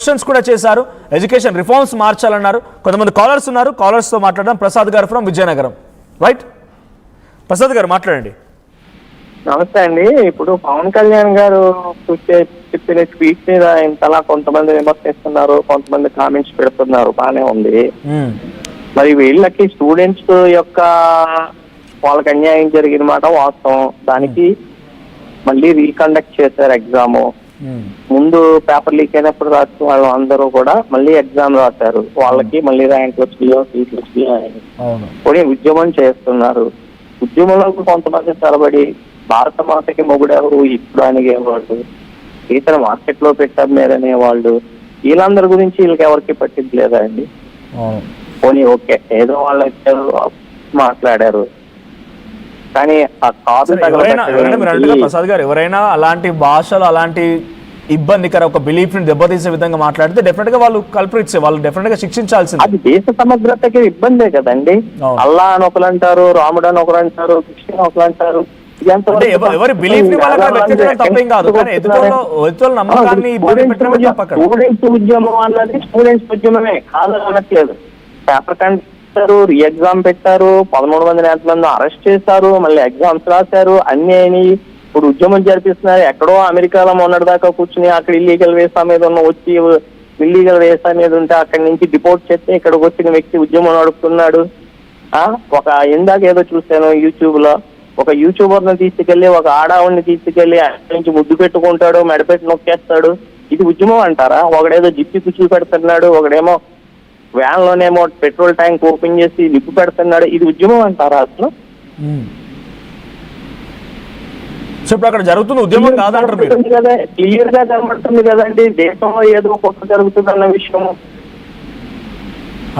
Questions కూడా చేశారు. Education reforms మార్చాలన్నారు. కొంతమంది కాలర్స్ ఉన్నారు. కాలర్స్తో మాట్లాడడం. ప్రసాద్ గారు ఫ్రమ్ విజయనగరం. రైట్, ప్రసాద్ గారు మాట్లాడండి. నమస్తే అండి. ఇప్పుడు పవన్ కళ్యాణ్ గారు చెప్పిన ట్వీట్ మీద ఇంతలా కొంతమంది విమర్శిస్తున్నారు, కొంతమంది కామెంట్స్ పెడుతున్నారు, బానే ఉంది. మరి వీళ్ళకి స్టూడెంట్స్ యొక్క వాళ్ళకి అన్యాయం జరిగిన మాట వాస్తవం. దానికి మళ్ళీ రీకండక్ట్ చేశారు ఎగ్జామ్. ముందు పేపర్ లీక్ అయినప్పుడు రాసిన వాళ్ళు అందరూ కూడా మళ్ళీ ఎగ్జామ్ రాశారు. వాళ్ళకి మళ్ళీ ర్యాంక్ వచ్చినాయో సీట్లు వచ్చినాయో ఉద్యమం చేస్తున్నారు. ఉద్యమంలో కొంతమంది తరబడి భారత మాతకి మొగుడెవరు ఇప్పుడు అనేవాళ్ళు, ఇతర మార్కెట్ లో పెట్టారు మీదనేవాళ్ళు, వీళ్ళందరి గురించి వీళ్ళకి ఎవరికి పట్టించలేదా అండి? పోనీ ఓకే, ఏదో వాళ్ళు మాట్లాడారు, కానీ ఆ కాదు ప్రసాద్ గారు ఎవరైనా అలాంటి భాషలు అలాంటి ఇబ్బందికర ఒక బిలీఫ్ ని దెబ్బతీసే విధంగా మాట్లాడితే డెఫినెట్ గా వాళ్ళు కల్ప్రిట్స్, వాళ్ళు డెఫినెట్ గా శిక్షించాల్సింది. అది దేశ సమగ్రతకి ఇబ్బందే కదండి. అల్లా అని ఒకరు అంటారు, రాముడు అని ఒకరు అంటారు, కృష్ణ ఒకరు అంటారు. ఎవరి బిలీఫ్ ని తప్పేం కాదు, కానీ ఎదుటి నమ్మకాన్ని స్టూడెంట్స్ ఉద్యమం అన్నది స్టూడెంట్స్ ఉద్యమమే కాదు అనట్లేదు. పేపర్ కంటారు, రీ ఎగ్జామ్ పెట్టారు, 1300 మంది అరెస్ట్ చేశారు, మళ్ళీ ఎగ్జామ్స్ రాశారు, అన్ని అయినాయి. ఇప్పుడు ఉద్యమం జరిపిస్తున్నారు. ఎక్కడో అమెరికాలో మొన్నటిదాకా కూర్చుని అక్కడ ఇల్లీగల్ వేసా మీద వచ్చి ఇల్లీగల్ వేసా మీద ఉంటే అక్కడి నుంచి డిపోర్ట్ చేస్తే ఇక్కడికి వచ్చిన వ్యక్తి ఉద్యమం నడుపుతున్నాడు. ఒక ఇందాక ఏదో చూశాను యూట్యూబ్ లో, ఒక యూట్యూబర్ ని తీసుకెళ్లి ఒక ఆడావుడిని తీసుకెళ్లి అక్కడి నుంచి ముద్దు పెట్టుకుంటాడు, మెడపెట్టి నొక్కేస్తాడు. ఇది ఉద్యమం అంటారా? ఒకడేదో జిప్పి చూపెడుతున్నాడు, ఒకడేమో వ్యాన్ లోనేమో పెట్రోల్ ట్యాంక్ ఓపెన్ చేసి నిప్పు పెడుతున్నాడు. ఇది ఉద్యమం అంటారా అసలు? ఇప్పుడు అక్కడ జరుగుతున్న ఉద్యమం కాదంటారు కదా, క్లియర్ గా కనబడుతుంది కదండి దేశంలో ఏదో కొత్త జరుగుతుందన్న విషయం.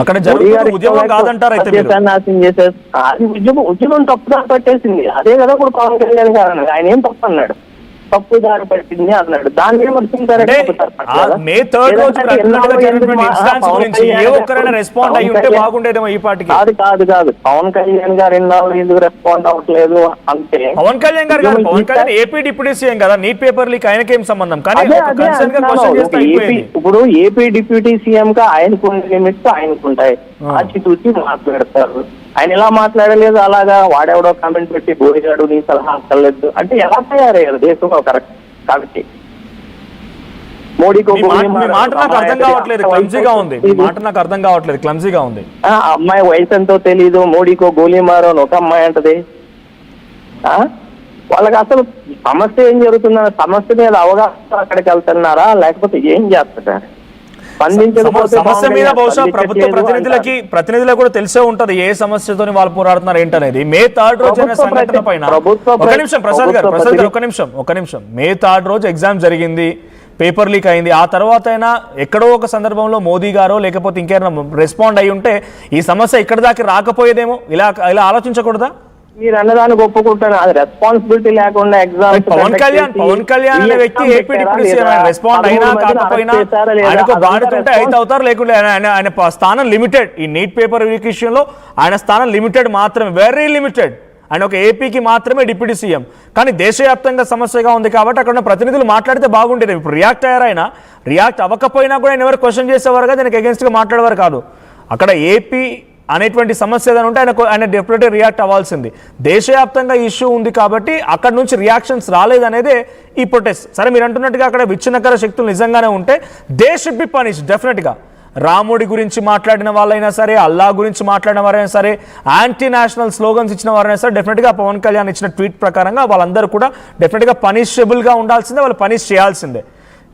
అక్కడ జరుగుతున్న ఉద్యమం కాదంటారు అయితే నాశనం చేసేది. అది ఉద్యమం తప్పుదారి పట్టేసింది. అదే కదా ఇప్పుడు పవన్ కళ్యాణ్ గారు అన్నాడు. ఆయన ఏం తప్పు అన్నాడు? తప్పు దారి పట్టింది అన్నాడు. దాన్ని కాదు కాదు పవన్ కళ్యాణ్ గారు ఎన్నాళ్ళు ఎందుకు రెస్పాండ్ అవ్వట్లేదు అంటే, పవన్ కళ్యాణ్ గారు ఏపీ డిప్యూటీ సీఎం కదా, నీట్ పేపర్ లీక్ ఆయనకేం సంబంధం? ఇప్పుడు ఏపీ డిప్యూటీ సీఎం గా ఆయనకుండే లిమిట్స్ ఆయనకుంటాయి. ఆచితూచి మాట్లాడతారు. ఆయన ఎలా మాట్లాడలేదు, అలాగా వాడెవడో కామెంట్ పెట్టి బోడిగాడు నీ సలహా అక్కర్లేదు అంటే ఎలా తయారయ్యారు దేశంలో? కరెక్ట్. కాబట్టి మోడీకి అమ్మాయి వయసు ఎంతో తెలీదు, మోడీకో గోలీ మారో అని ఒక అమ్మాయి అంటది. వాళ్ళకి అసలు సమస్య ఏం జరుగుతుందన్న సమస్య మీద అవగాహన అక్కడికి వెళ్తున్నారా లేకపోతే ఏం చేస్తున్నారు? సమస్య మీద బహుశా ప్రభుత్వ ప్రతినిధులకు కూడా తెలిసే ఉంటది ఏ సమస్యతో వాళ్ళు పోరాడుతున్నారు ఏంటనేది. మే 3 రోజు సంఘటన పైన ఒక నిమిషం ప్రసాద్ గారు ఒక నిమిషం మే 3 రోజు ఎగ్జామ్ జరిగింది, పేపర్ లీక్ అయింది. ఆ తర్వాత అయినా ఎక్కడో ఒక సందర్భంలో మోదీ గారో లేకపోతే ఇంకేమైనా రెస్పాండ్ అయి ఉంటే ఈ సమస్య ఇక్కడ దాకా రాకపోయేదేమో. ఇలా ఆలోచించకూడదా? మీరు అన్నదానికి ఒప్పుకుంటాను. అది రెస్పాన్సిబిలిటీ లేకుండా ఎగ్జామ్ పవన్ కళ్యాణ్ అనే వ్యక్తి ఏపీ డిప్యూటీ సీఎం, రెస్పాండ్ అయినా కాకపోయినా ఆయనకు బాడుతుంటే అయితే అవుతారు, లేకుంటే ఆయన స్థానం లిమిటెడ్. ఈ నీట్ పేపర్ లీక్ విషయంలో ఆయన స్థానం లిమిటెడ్ మాత్రమే, వెరీ లిమిటెడ్. ఆయన ఒక ఏపీకి మాత్రమే డిప్యూటీ సీఎం. కానీ దేశవ్యాప్తంగా సమస్యగా ఉంది కాబట్టి అక్కడ ప్రతినిధులు మాట్లాడితే బాగుండేది. ఇప్పుడు రియాక్ట్ అయ్యారు. ఆయన రియాక్ట్ అవ్వకపోయినా కూడా ఆయన ఎవరు క్వశ్చన్ చేసేవారు కదా, దానికి అగేన్స్ట్ గా మాట్లాడేవారు కాదు. అక్కడ ఏపీ అనేటువంటి సమస్య ఏదైనా ఉంటే ఆయన డెఫినెట్గా రియాక్ట్ అవ్వాల్సింది. దేశవ్యాప్తంగా ఇష్యూ ఉంది కాబట్టి అక్కడ నుంచి రియాక్షన్స్ రాలేదనేదే ఈ ప్రొటెస్ట్. సరే, మీరు అంటున్నట్టుగా అక్కడ విచ్ఛిన్నకర శక్తులు నిజంగానే ఉంటే దే షుడ్ బి పనిష్ డెఫినెట్గా. రాముడి గురించి మాట్లాడిన వాళ్ళైనా సరే, అల్లా గురించి మాట్లాడిన వారైనా సరే, యాంటీ నేషనల్ స్లోగన్స్ ఇచ్చిన వారైనా సరే, డెఫినెట్గా పవన్ కళ్యాణ్ ఇచ్చిన ట్వీట్ ప్రకారంగా వాళ్ళందరూ కూడా డెఫినెట్గా పనిషబుల్గా ఉండాల్సిందే, వాళ్ళు పనిష్ చేయాల్సిందే.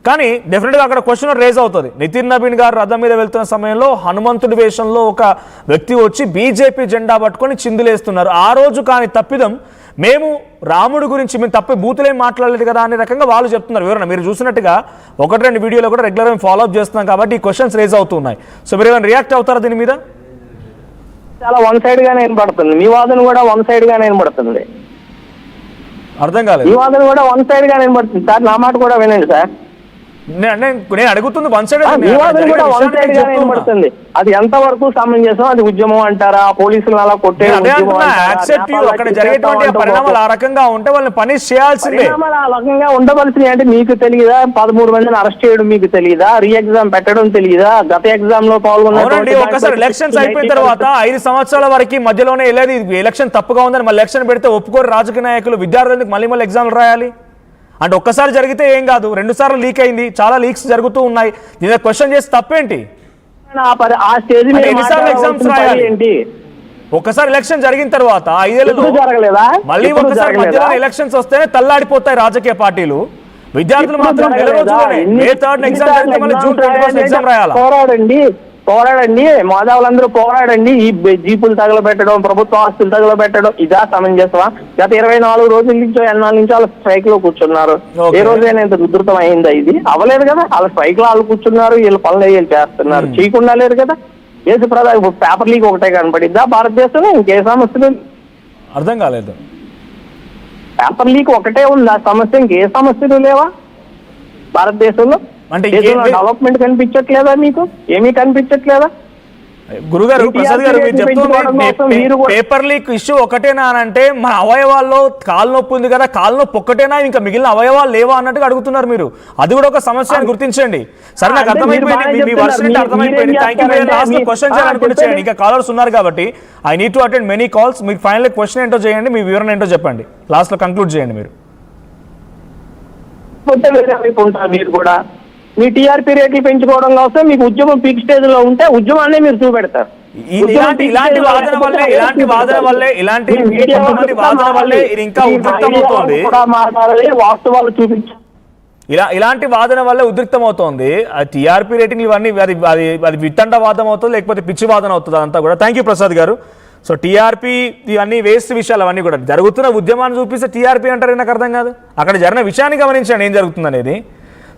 కానీ డెఫినెట్గా అక్కడ క్వశ్చన్ రేజ్ అవుతుంది. నితిన్ నవీన్ గారు రథం మీద వెళ్తున్న సమయంలో హనుమంతుడి వేషంలో ఒక వ్యక్తి వచ్చి బీజేపీ జెండా పట్టుకొని చిందులేస్తున్నారు. ఆ రోజు కానీ తప్పిదం మేము రాముడి గురించి మేము తప్పే బూతులేం మాట్లాడలేదు కదా అనే రకంగా వాళ్ళు చెప్తున్నారు వివరణ. మీరు చూసినట్టుగా 1-2 వీడియోలో కూడా రెగ్యులర్ ఫాలో అప్ చేస్తున్నాం కాబట్టి ఈ క్వశ్చన్స్ రేజ్ అవుతున్నాయి. సో మీరు ఏమైనా రియాక్ట్ అవుతారా దీని మీద? చాలా వన్ సైడ్ గానే వినపడుతుంది. మీ వాదన కూడా వన్ సైడ్ గానే వినపడుతుంది. అర్థం కాలేదు. మీ వాదన కూడా వన్ సైడ్ గానే వినపడుతుంది సార్. నా మాట కూడా వినండి సార్. నేను అడుగుతుంది వన్ సైడ్ మీ వాదన కూడా వన్ సైడ్ గా వినబడుతుంది. అది ఎంత వరకు సమంజసం? అది ఉద్యమం అంటారా? పోలీసులు అలా కొట్టే అక్కడ జరిగేటువంటి పరిణామాలు ఆ రకంగా ఉంటే వాళ్ళని పనిష్ చేయాల్సిందే. పరిణామాలు ఆ రకంగా ఉండవలసినవి అంటే మీకు తెలియదా? 13 మందిని అరెస్ట్ చేయడం మీకు తెలియదా? రీ ఎగ్జామ్ పెట్టడం తెలియదా? గత ఎగ్జామ్ లో పాల్గొన్న ఒకసారి ఎలక్షన్స్ అయిపోయిన తర్వాత 5 సంవత్సరాల వరకు మధ్యలోనే వెళ్ళేది ఎలక్షన్ తప్పుగా ఉందని మళ్ళీ ఎలక్షన్ పెడితే ఒప్పుకోరు రాజకీయ నాయకులు, విద్యార్థులకు మళ్ళీ ఎగ్జామ్లు రాయాలి అంటే ఒక్కసారి జరిగితే ఏం కాదు, 2 సార్లు లీక్ అయింది, చాలా లీక్స్ జరుగుతూ ఉన్నాయి. దీని క్వశ్చన్ చేసి తప్పేంటి? ఎగ్జామ్స్ రాయాలి ఏంటి? ఒక్కసారి ఎలక్షన్ జరిగిన తర్వాత 5 ఏళ్ళు మళ్ళీ ఒకసారి మధ్యలో ఎలక్షన్స్ వస్తేనే తల్లాడిపోతాయి రాజకీయ పార్టీలు. విద్యార్థులు మాత్రం నెల రోజుల్లోనే May 3rd ఎగ్జామ్ జరిగితే మళ్ళీ June 21 ఎగ్జామ్ రాయాలి. పోరాడండి, మేధావులందరూ పోరాడండి. ఈ జీపులు తగలబెట్టడం, ప్రభుత్వ ఆస్తులు తగలబెట్టడం ఇదా సమంజసమా? గత 24 రోజుల నుంచో 84 నుంచి వాళ్ళు స్ట్రైక్ లో కూర్చున్నారు. ఏ రోజైనా ఇంత ఉధృతం అయిందా? ఇది అవ్వలేదు కదా. వాళ్ళ స్ట్రైక్ లో వాళ్ళు కూర్చున్నారు, వీళ్ళు పనులు వీళ్ళు చేస్తున్నారు, చేయకుండా లేదు కదా. దేశ ప్రధాన పేపర్ లీక్ ఒకటే కనపడిద్దా భారతదేశంలో? ఇంకే సమస్యలు అర్థం కాలేదు. పేపర్ లీక్ ఒకటే ఉందా సమస్య? ఇంకే సమస్యలు లేవా భారతదేశంలో? అంటే డెవలప్మెంట్ కనిపించట్లేదా? మీకు ఏమీ కనిపించట్లేదా? గురుగారు, ప్రసాద్ గారు, మీరు చెప్తుంది పేపర్ లీక్ ఇష్యూ ఒకటేనా అని అంటే మన అవయవాల్లో కాలు నొప్పి ఉంది కదా, కాలు నొప్పి ఒక్కటేనా, ఇంకా మిగిలిన అవయవాలు లేవా అన్నట్టుగా అడుగుతున్నారు మీరు. అది కూడా ఒక సమస్య అని గుర్తించండి. సరే, నాకు అర్థమైపోయింది, మీ వర్షన్ అర్థమైపోయింది. Thank you. లాస్ట్ లో క్వశ్చన్ చేయాలనుకుంటే చేయండి, ఇంకా కాలర్స్ ఉన్నారు కాబట్టి. I need to attend many calls. మీకు ఫైనల్ క్వశ్చన్ ఏంటో చేయండి, మీ వివరణ ఏంటో చెప్పండి, లాస్ట్ లో కంక్లూడ్ చేయండి మీరు. మీరు కూడా మీ టీఆర్పీ రేట్లు పెంచుకోవడం కోసం మీకు ఉద్యమం పీక్ స్టేజ్ లో ఉంటే ఉద్యమాన్ని మీరు చూపెడతారు. ఇలాంటి వాదన వల్లే ఇది ఇంకా ఉద్రిక్తమవుతోంది. వాస్తవాలు చూపించారు. ఇలాంటి వాదన వల్ల ఉద్రిక్తమవుతోంది. టీఆర్పీ రేటింగ్ ఇవన్నీ అది వితండవాదం అవుతుంది, లేకపోతే పిచ్చి వాదన అవుతుంది అంతా కూడా. థ్యాంక్ యూ ప్రసాద్ గారు. సో టీఆర్పీ ఇవన్నీ వేస్ట్ విషయాలు, అవన్నీ కూడా జరుగుతున్న ఉద్యమాన్ని చూపిస్తే టీఆర్పీ అంటారు, నాకు అర్థం కాదు. అక్కడ జరిగిన విషయాన్ని గమనించండి ఏం జరుగుతుంది అనేది.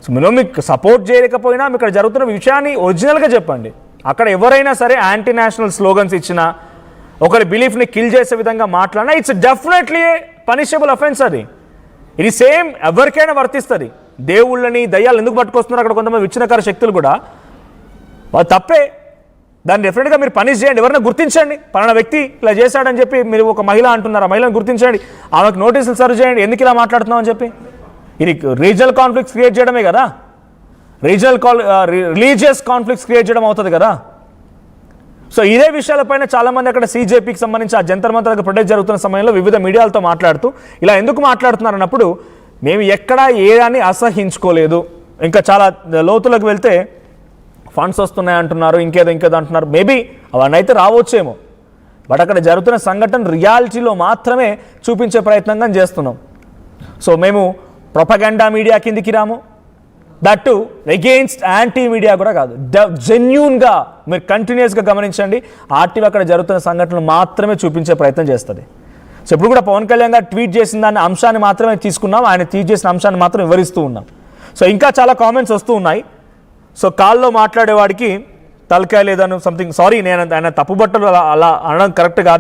సో మీకు సపోర్ట్ చేయలేకపోయినా ఇక్కడ జరుగుతున్న విషయాన్ని ఒరిజినల్గా చెప్పండి. అక్కడ ఎవరైనా సరే యాంటీ నేషనల్ స్లోగన్స్ ఇచ్చినా, ఒకరి బిలీఫ్ని కిల్ చేసే విధంగా మాట్లాడినా ఇట్స్ డెఫినెట్లీ పనిషబుల్ అఫెన్స్. అది ఇది సేమ్ ఎవరికైనా వర్తిస్తుంది. దేవుళ్ళని దయ్యాలు ఎందుకు పట్టుకొస్తున్నారు అక్కడ కొంతమంది విచ్ఛిన్నకర శక్తులు కూడా, అది తప్పే. దాన్ని డెఫినెట్గా మీరు పనిష్ చేయండి, ఎవరైనా గుర్తించండి, పలానా వ్యక్తి ఇలా చేశాడని చెప్పి. మీరు ఒక మహిళ అంటున్నారు, ఆ మహిళను గుర్తించండి, ఆమెకు నోటీసులు సర్వ్ చేయండి, ఎందుకు ఇలా మాట్లాడుతున్నాం అని చెప్పి. ఇది రీజనల్ కాన్ఫ్లిక్ట్స్ క్రియేట్ చేయడమే కదా, రిలీజియస్ కాన్ఫ్లిక్ట్స్ క్రియేట్ చేయడం అవుతుంది కదా. సో ఇదే విషయాలపైన చాలామంది అక్కడ సీజేపీకి సంబంధించి ఆ జంతర్ మంతర్లకు ప్రొటెక్ట్ జరుగుతున్న సమయంలో వివిధ మీడియాలతో మాట్లాడుతూ ఇలా ఎందుకు మాట్లాడుతున్నారు అన్నప్పుడు, మేము ఎక్కడా ఏదాన్ని అసహించుకోలేదు. ఇంకా చాలా లోతులకు వెళ్తే ఫండ్స్ వస్తున్నాయి అంటున్నారు, ఇంకేదో అంటున్నారు. మేబీ అవన్నీ అయితే రావచ్చేమో, బట్ అక్కడ జరుగుతున్న సంఘటన రియాలిటీలో మాత్రమే చూపించే ప్రయత్నంగా చేస్తున్నాం. సో మేము ప్రొపగండా మీడియా కిందికి రాము, దట్టు అగెయిన్స్ట్ యాంటీ మీడియా కూడా కాదు. జెన్యూన్గా మీరు కంటిన్యూస్గా గమనించండి, ఆర్టీవీ అక్కడ జరుగుతున్న సంఘటనలు మాత్రమే చూపించే ప్రయత్నం చేస్తుంది. సో ఇప్పుడు కూడా పవన్ కళ్యాణ్ గారు ట్వీట్ చేసిన దాన్ని అంశాన్ని మాత్రమే తీసుకున్నాం, ఆయన ట్వీట్ చేసిన అంశాన్ని మాత్రం వివరిస్తూ ఉన్నాం. సో ఇంకా చాలా కామెంట్స్ వస్తూ ఉన్నాయి. సో కాల్లో మాట్లాడేవాడికి తలకాయ లేదని సంథింగ్, సారీ నేను ఆయన తప్పుబట్టలు అలా అనడం కరెక్ట్ కాదేమో.